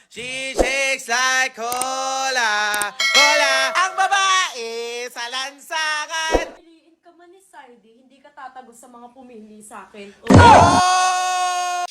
She shakes like cola. Cola ang babae sa lansangan. Piliin ka man ni Saidi, hindi ka tatagos sa mga pumili sa akin. Oh!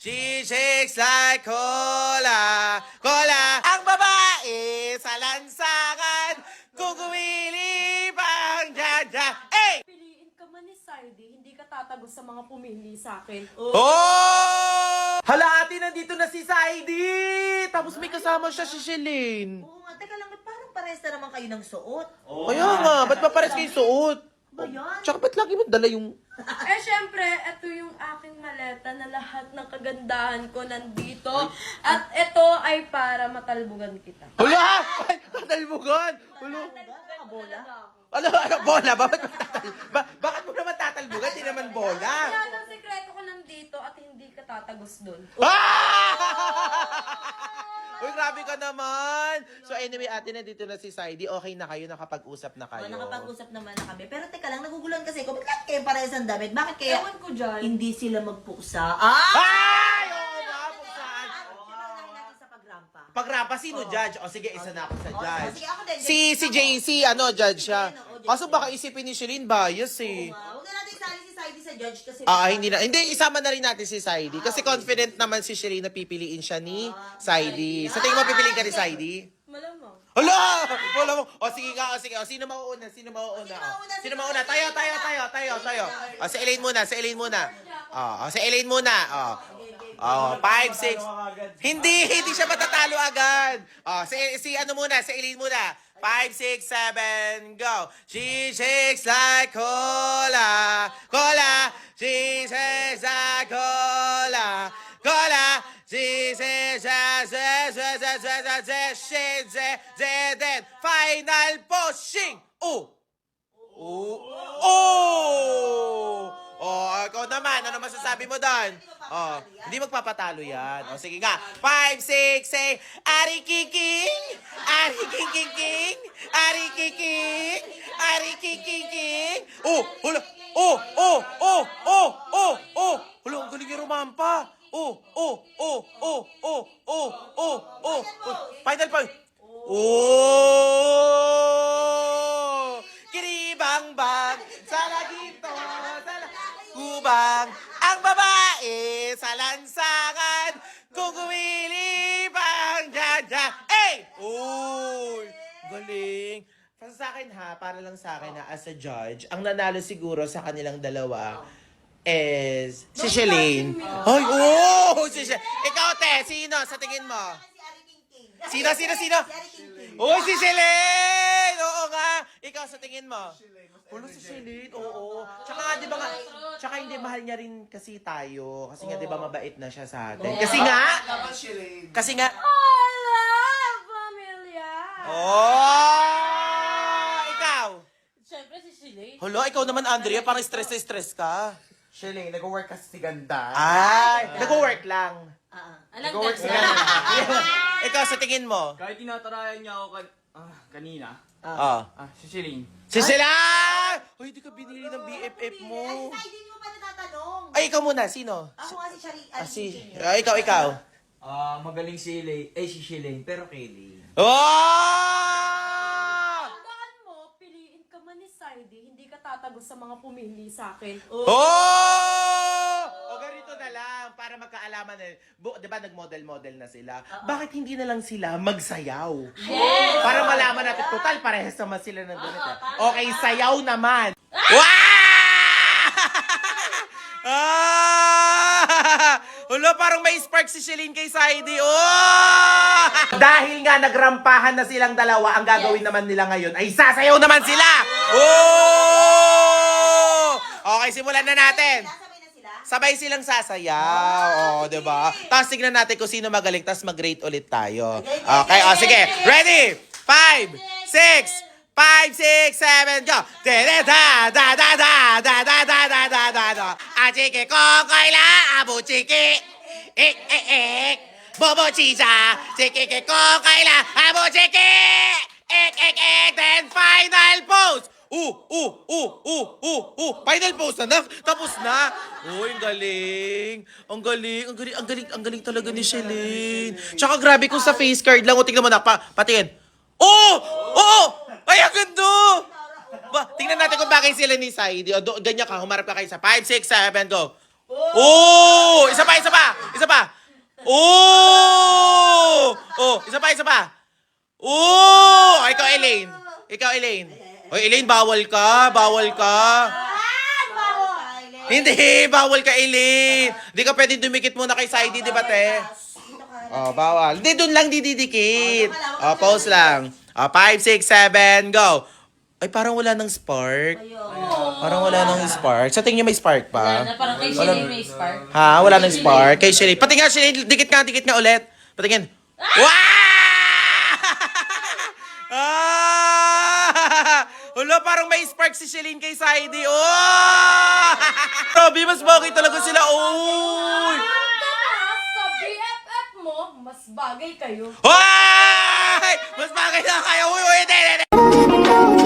She shakes like cola. Cola ang babae sa lansangan. Kung kumili pang dyan. Hey! Piliin ka man ni Saidi, hindi ka tatagos sa mga pumili sa akin. Oh! Hala ate, nandito na si Saidi! Tapos may kasama siya si Shelene. Oo nga, teka lang, ba't parang pares na naman kayo ng suot? Kaya nga, ba't pa pares kayo suot? Ba yan? Tsaka ba't lagi mo dala yung... Eh syempre, ito yung aking maleta na lahat ng kagandahan ko nandito. At ito ay para matalbugan kita. Hala! Ay, tatalbugan! Hala! Nakabola? Ano, bola? Bakit mo naman tatalbugan? Di naman bola. Kaya ang sekreto ko nandito at hindi ka tatagos dun. Ah! Uy, grabe ka naman! So anyway, ate, nandito na si Saidi. Okay na kayo? Nakapag-usap na kayo? Oo, nakapag-usap naman na kami. Pero teka lang, nagugulan kasi ko, ba't kayo parehas ang damit? Bakit kaya Ewan ko dyan. hindi sila magpuksa? Ay! Oo nga, kung saan? Siyempre, natin sa pagrampa. Pagrampa, sino judge? O sige, isa na ako sa judge. sige, ako din. Si JC, ano, judge siya. Judge Kaso yan. baka isipin ni Shelene bias eh. Huwag na natin isali si Saidi sa judge kasi... Hindi na. Hindi, isama na rin natin si Saidi. Kasi confident naman si Shelene na pipiliin siya ni Saidi. Sa tingin mo, pipiliin ka ni Saidi? Malamang. Hala! Wala mo. O sige nga, o sige. O sino mauuna? Sino mauuna? Sino mauuna? Tayo. O si Elaine muna, si Elaine muna. O si Elaine muna. O, 5, 6. Hindi siya matatalo agad. O, si ano muna, si Elaine muna. 5, 6, 7, go. She shakes like cola. Cola. She shakes like cola. Cola. She shakes then final pushing. Oh. Oh, ikaw naman. Ano masasabi mo doon? Oh, hindi magpapatalo yan. Oh, sige nga. 5, 6, say, Ari Kiking! Ari Kiking! Ari Kiking! Ari Kiking! Oh, hula! Oh! Hula, ang galing yung rumampa. Oh! Final point. Oh! Kiribang-bang sa lagito, kubang ang babae sa lansangan. Kung kumili pang dyan. Hey! Uy! Galing. Para sa akin ha, para lang sa akin ha, as a judge, ang nanalo siguro sa kanilang dalawa is si Shelene. Ay, si Shelene. Ikaw, te, sino sa tingin mo? Si Ari King King. Sino? Si Ari King King. Oh, si Shelene! Oo nga. Ikaw sa tingin mo? Ulo si Shelene, oo. Tsaka, di ba nga, tsaka hindi mahal niya rin kasi tayo. Kasi nga, di ba, mabait na siya sa atin. Kasi nga, I love Amelia! Ikaw! Siyempre si Shelene. Hala, ikaw naman, Andrea, parang stress na stress ka. Shelene, nag-work kasi si Ganda. Ay, nag-work lang. Alam Nag-work ka sila. Ikaw sa tingin mo? Kahit tinatarayan niya ako kanina. Si Shelene. Si Sila! Uy, di ka binili ng BFF mo. Ay, Saidi, hindi mo pa natatanong. Ay, ikaw muna, sino? Ako nga si Ari King King. Ikaw. Magaling si Shelene, pero Kelly. Oh! Tandaan mo, piliin ka man ni Saidi, hindi ka tatagos sa mga pumili sa akin. Oh! O ganito na lang, para magkaalaman na, di ba nag-model na sila? Bakit hindi na lang sila magsayaw? Yes! Para malaman natin, total parehas naman sila ng ganito. Okay, sayaw naman. Wow! Hulo, parang may spark si Shelene kay Saidi. Oh! Dahil nga nagrampahan na silang dalawa, ang gagawin naman nila ngayon ay sasayaw naman sila. Oh! Okay, simulan na natin. Sabay na sila. Sabay silang sasayaw. Oh, 'di ba? Tapos tignan natin kung sino magaling, tapos mag-rate ulit tayo. Okay, sige. Ready? 5, 6, 5, 6, 7, go! Da-da-da-da-da-da-da-da-da-da-da-da. Achiki kokoyla, abu chiki. Ik. Bobo chicha. Chiki kokoyla, abu chiki. Ik. Then final pose. Smile pose na. Tapos na. Uy, ang galing. Ang galing, ang galing, ang galing, ang galing talaga ni Shelene. Tsaka grabe kung sa face card lang. O, tingnan mo na. Patingin. Oh! Oo! Ay, ang ganda! Tingnan natin kung bagay sila ni Saidi. O, ganyan ka. Humarap ka kayo sa 5, 6, 7, go. Oh! Isa pa, isa pa! Isa pa! Oh! Oh, isa pa, isa pa. Oh! Ikaw, Elaine. Ikaw, Elaine. Oy, Elaine, bawal ka. Bawal ka. Hindi, bawal ka, Elaine. Hindi ka pwedeng dumikit muna kay Saidi, di ba, te? Oh, bawal. Hindi, dun lang dididikit. Oh, pause lang. Oh, 5, 6, 7, go. Ay, parang wala ng spark. Parang wala ng spark. Sa tingin niyo may spark pa? Parang kay Shelly may spark. Ha? Wala ng spark. Kay Shelly. Pati nga, Shelly, dikit nga ulit. Patingin. Wow! Ah! Wala, parang may spark si Shelly kay Saidi. Oh! Grabe, mas bagay talaga sila. Oh! Sa BFF mo, mas bagay kayo. Hoy! Mas bagay na kayo. Uy, uy, hindi.